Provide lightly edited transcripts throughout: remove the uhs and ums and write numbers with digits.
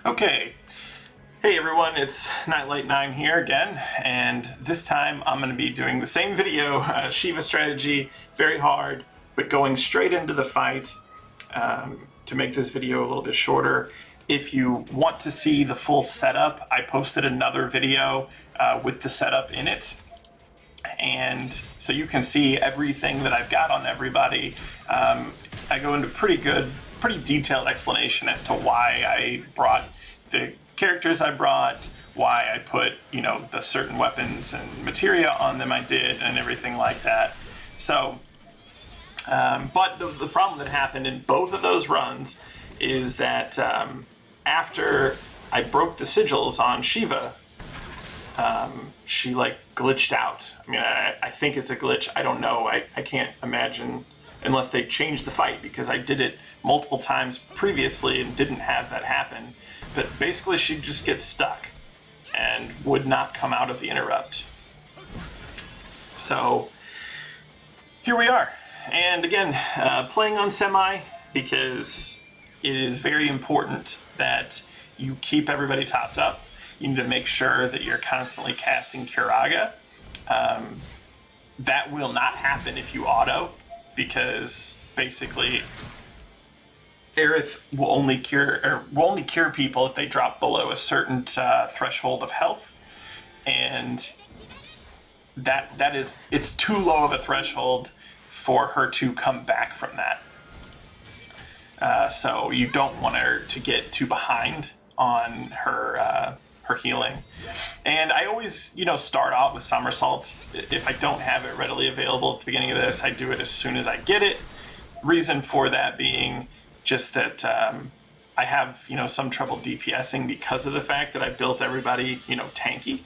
Okay, hey everyone, it's Nightlight9 here again, and this time I'm going to be doing the same video, Shiva strategy, very hard, but going straight into the fight to make this video a little bit shorter. If you want to see the full setup, I posted another video with the setup in it, and so you can see everything that I've got on everybody. I go into pretty detailed explanation as to why I brought the characters I brought, why I put, the certain weapons and materia on them I did, and everything like that. So, but the problem that happened in both of those runs is that after I broke the sigils on Shiva, she glitched out. I mean, I think it's a glitch. I don't know. I can't imagine unless they changed the fight, because I did it multiple times previously and didn't have that happen. But basically she'd just get stuck and would not come out of the interrupt. So here we are. And again, playing on semi, because it is very important that you keep everybody topped up. You need to make sure that you're constantly casting Curaga. That will not happen if you auto, because basically Aerith will only cure people if they drop below a certain threshold of health, and it's too low of a threshold for her to come back from that. So you don't want her to get too behind on her healing. And I always, start out with Somersault. If I don't have it readily available at the beginning of this, I do it as soon as I get it. Reason for that being just that I have, some trouble DPSing because of the fact that I built everybody, tanky.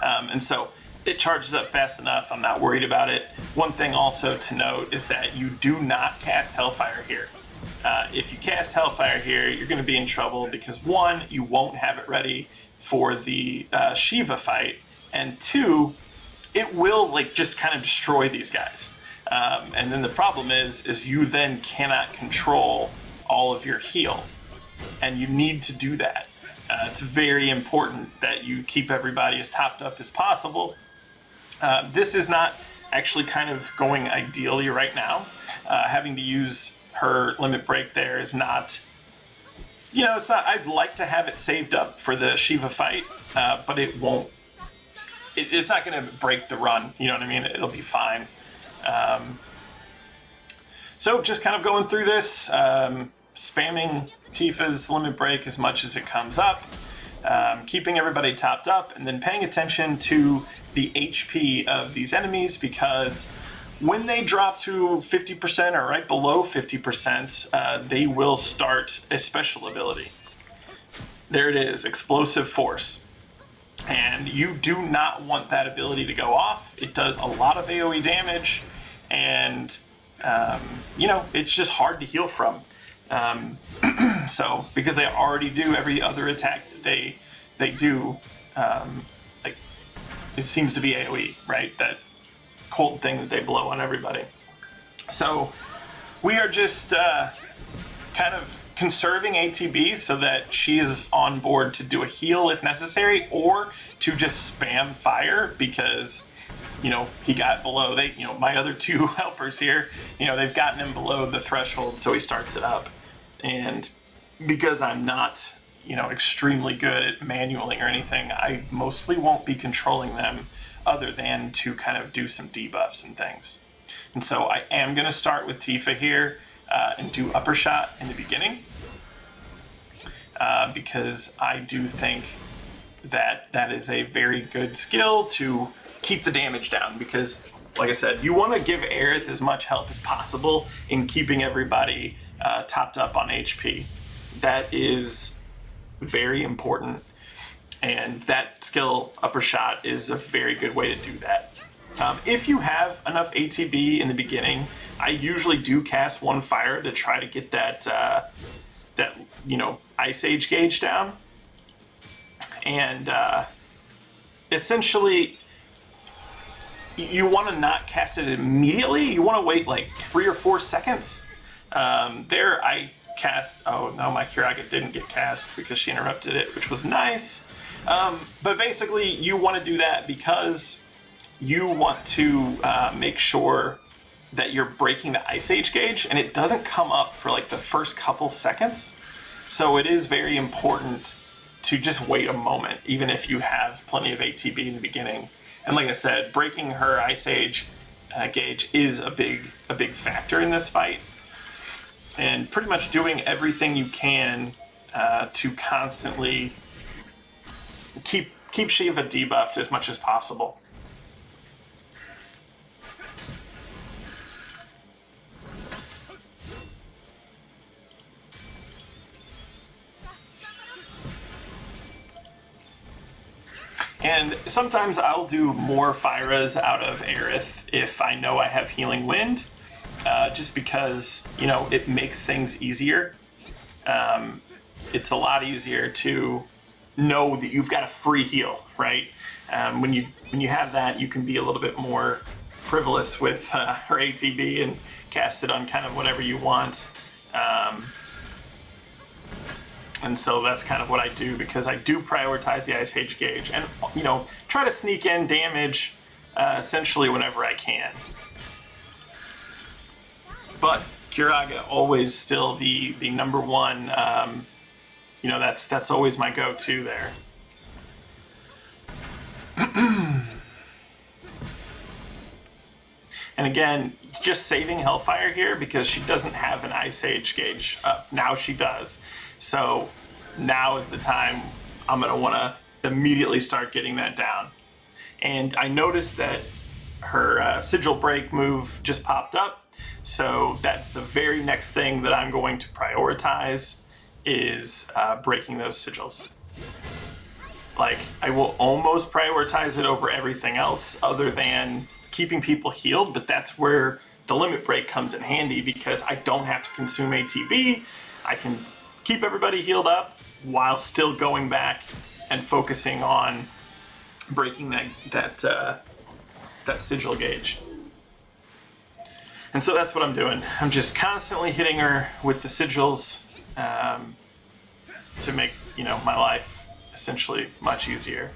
And so it charges up fast enough. I'm not worried about it. One thing also to note is that you do not cast Hellfire here. If you cast Hellfire here, you're going to be in trouble because, one, you won't have it ready for the Shiva fight, and two, it will just kind of destroy these guys. And then the problem is you then cannot control all of your heal, and you need to do that. It's very important that you keep everybody as topped up as possible. This is not actually kind of going ideally right now. Having to use her limit break there is not, it's not. I'd like to have it saved up for the Shiva fight, but it won't. It's not going to break the run. You know what I mean? It'll be fine. So just kind of going through this, spamming Tifa's limit break as much as it comes up, keeping everybody topped up, and then paying attention to the HP of these enemies, because when they drop to 50% or right below 50%, they will start a special ability. There it is, Explosive Force. And you do not want that ability to go off. It does a lot of AoE damage, and it's just hard to heal from. So because they already do every other attack that they do, it seems to be AoE, right? That cold thing that they blow on everybody. So we are just kind of conserving ATB so that she is on board to do a heal if necessary, or to just spam fire because he got below. My other two helpers here, they've gotten him below the threshold, so he starts it up. And because I'm not, extremely good at manualing or anything, I mostly won't be controlling them other than to kind of do some debuffs and things. And so I am going to start with Tifa here and do Upper Shot in the beginning, because I do think that is a very good skill to keep the damage down, because like I said, you want to give Aerith as much help as possible in keeping everybody topped up on HP. That is very important, and that skill, Upper Shot, is a very good way to do that. If you have enough ATB in the beginning, I usually do cast one fire to try to get that Ice Age gauge down, and essentially you want to not cast it immediately. You want to wait 3 or 4 seconds. There I cast. Oh no, my Kiraga didn't get cast because she interrupted it, which was nice. But basically, you want to do that because you want to make sure that you're breaking the Ice Age gauge, and it doesn't come up for like the first couple seconds. So it is very important to just wait a moment, even if you have plenty of ATB in the beginning. And like I said, breaking her Ice Age gauge is a big factor in this fight. And pretty much doing everything you can to constantly keep Shiva debuffed as much as possible. And sometimes I'll do more Fyras out of Aerith if I know I have Healing Wind, just because, you know, it makes things easier. It's a lot easier to know that you've got a free heal, right? When you have that, you can be a little bit more frivolous with her ATB and cast it on kind of whatever you want. And so that's kind of what I do, because I do prioritize the Ice Age gauge and, you know, try to sneak in damage essentially whenever I can. But Kiraga always still the number one, you know, that's always my go-to there. And again, it's just saving Hellfire here because she doesn't have an Ice Age gauge up. Now she does. So now is the time I'm going to want to immediately start getting that down. And I noticed that her Sigil Break move just popped up. So that's the very next thing that I'm going to prioritize is breaking those sigils. Like, I will almost prioritize it over everything else other than keeping people healed, but that's where the limit break comes in handy because I don't have to consume ATB. I can keep everybody healed up while still going back and focusing on breaking that sigil gauge. And so that's what I'm doing. I'm just constantly hitting her with the sigils to make, you know, my life essentially much easier.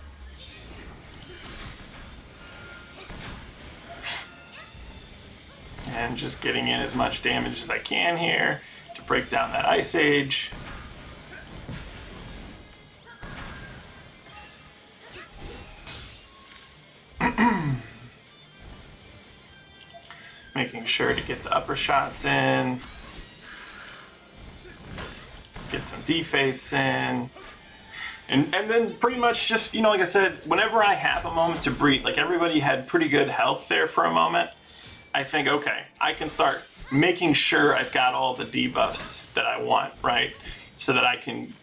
And just getting in as much damage as I can here to break down that Ice Age. Making sure to get the upper shots in. Get some defaiths in. And then pretty much just, you know, like I said, whenever I have a moment to breathe, like everybody had pretty good health there for a moment, I think, okay, I can start making sure I've got all the debuffs that I want, right? So that I can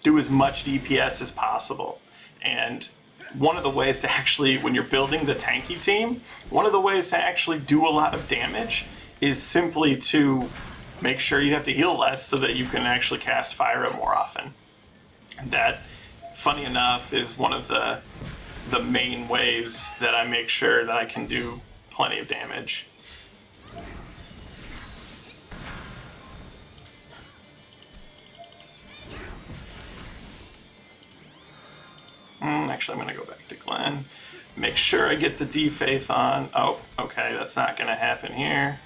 do as much DPS as possible. And one of the ways to actually, when you're building the tanky team, one of the ways to actually do a lot of damage is simply to make sure you have to heal less so that you can actually cast Fyra more often. And that, funny enough, is one of the main ways that I make sure that I can do plenty of damage. Actually, I'm going to go back to Glenn. Make sure I get the defaith on. Oh, okay, that's not going to happen here.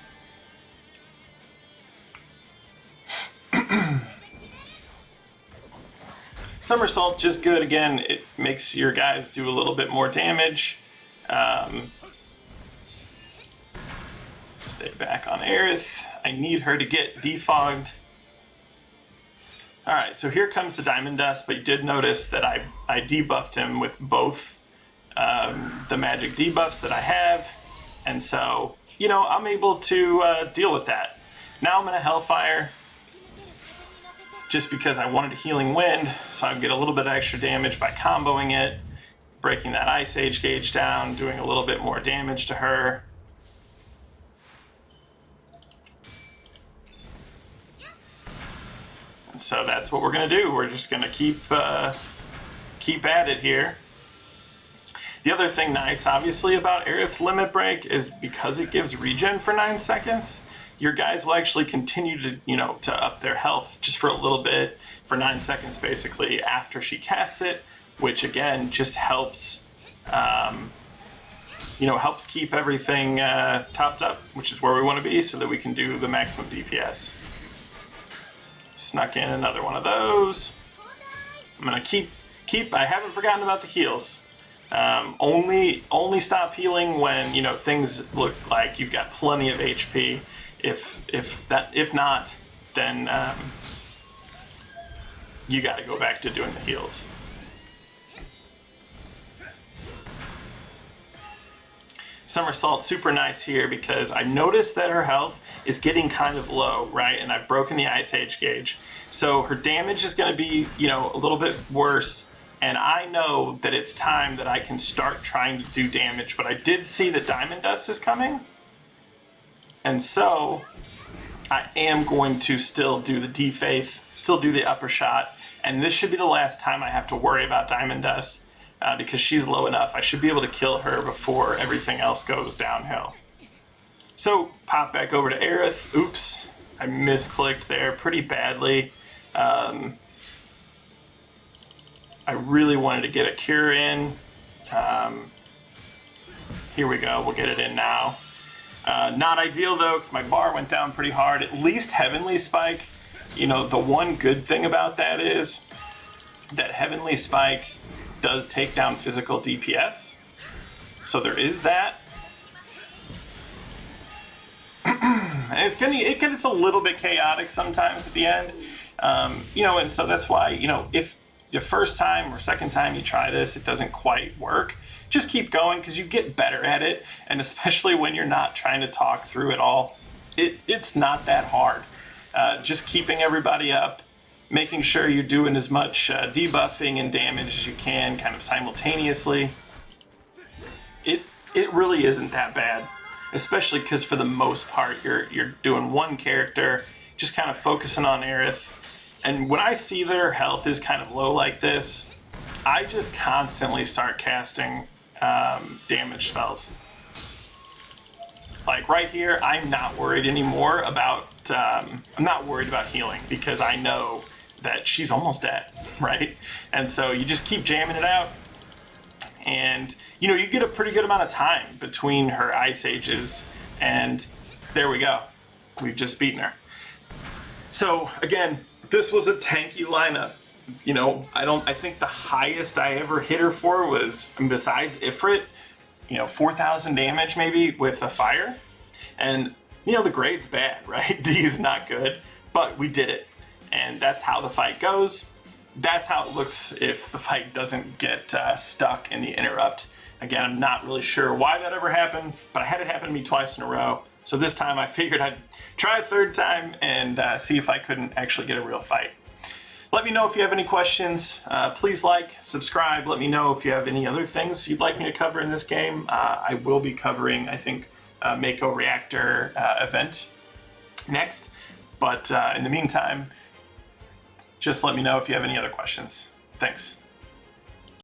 Somersault, just good. Again, it makes your guys do a little bit more damage. Stay back on Aerith. I need her to get defogged. Alright, so here comes the Diamond Dust, but you did notice that I debuffed him with both the magic debuffs that I have, and so, you know, I'm able to deal with that. Now I'm going to Hellfire, just because I wanted a Healing Wind, so I get a little bit of extra damage by comboing it, breaking that Ice Age gauge down, doing a little bit more damage to her. And so that's what we're going to do. We're just going to keep at it here. The other thing nice, obviously, about Aerith's Limit Break is because it gives regen for 9 seconds, your guys will actually continue to, to up their health just for a little bit, for 9 seconds basically, after she casts it, which again just helps, helps keep everything topped up, which is where we want to be so that we can do the maximum DPS. Snuck in another one of those. I'm gonna keep. I haven't forgotten about the heals. Only stop healing when things look like you've got plenty of HP. If not, then you got to go back to doing the heals. Somersault, super nice here because I noticed that her health is getting kind of low, right? And I've broken the Ice Age gauge. So her damage is going to be, a little bit worse. And I know that it's time that I can start trying to do damage. But I did see that Diamond Dust is coming. And so I am going to still do the Defaith, still do the upper shot. And this should be the last time I have to worry about Diamond Dust. Because she's low enough, I should be able to kill her before everything else goes downhill. So, pop back over to Aerith. Oops, I misclicked there pretty badly. I really wanted to get a cure in. Here we go, we'll get it in now. Not ideal though, because my bar went down pretty hard. At least Heavenly Spike, the one good thing about that is that Heavenly Spike does take down physical DPS, so there is that. And it's a little bit chaotic sometimes at the end, and so that's why if the first time or second time you try this it doesn't quite work, just keep going because you get better at it, and especially when you're not trying to talk through it all, it's not that hard. Just keeping everybody up, making sure you're doing as much debuffing and damage as you can kind of simultaneously. It really isn't that bad, especially because for the most part you're doing one character, just kind of focusing on Aerith. And when I see that her health is kind of low like this, I just constantly start casting damage spells. Like right here, I'm not worried anymore about, I'm not worried about healing because I know that she's almost dead, right? And so you just keep jamming it out, and you get a pretty good amount of time between her Ice Ages, and there we go. We've just beaten her. So again, this was a tanky lineup. I think the highest I ever hit her for was, besides Ifrit, 4,000 damage maybe with a fire. And the grade's bad, right? D is not good, but we did it. And that's how the fight goes. That's how it looks if the fight doesn't get stuck in the interrupt. Again, I'm not really sure why that ever happened, but I had it happen to me twice in a row. So this time I figured I'd try a third time and see if I couldn't actually get a real fight. Let me know if you have any questions. Please like, subscribe. Let me know if you have any other things you'd like me to cover in this game. I will be covering, I think, Mako Reactor event next. But in the meantime, just let me know if you have any other questions. Thanks.